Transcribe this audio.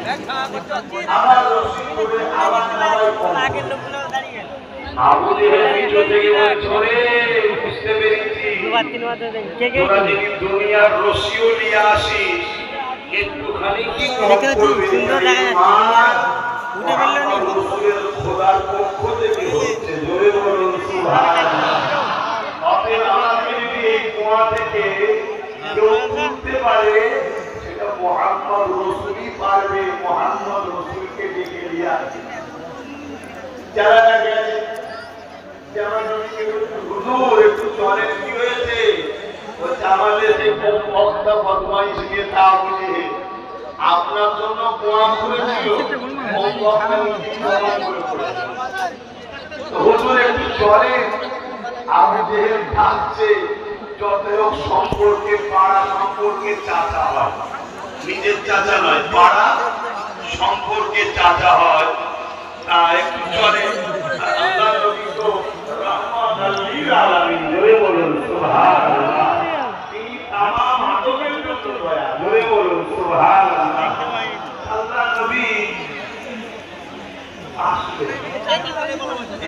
আমার রসিকপুরে আবার নামাই আবু জেহেল পিছু থেকে বলছে ওরে বুঝতে পেরেছি তোরা যদি দুনিয়ার রশিও নিয়ে আসিস একটুখানি কি কম করবে খোদার পক্ষ থেকে হচ্ছে জোরে বলুন সুবহানাল্লাহ। অতএব আমাকে যদি এই কুয়া থেকে কেউ তুলতে পারে সেটা মুহাম্মদ রাসূলই পারবে। মুহাম্মদ রাসূলকে ডেকে নিয়ে আসে। যারা গেছে যেমন হুজুর একটু চলে কি হয়েছে বলছে আমাদের সেই বক্তা বদমাইশ নিয়ে তা বুঝে আপনার জন্য কোয়া করেছিল হুজুর একটু চলে আমি যেহেতু থাকছে যত হোক সম্পর্কে পাড়া সম্পর্কে চাচা হয়, নিজের চাচা নয়, পাড়া সম্পর্কে চাচা হয়। তা একটু চলে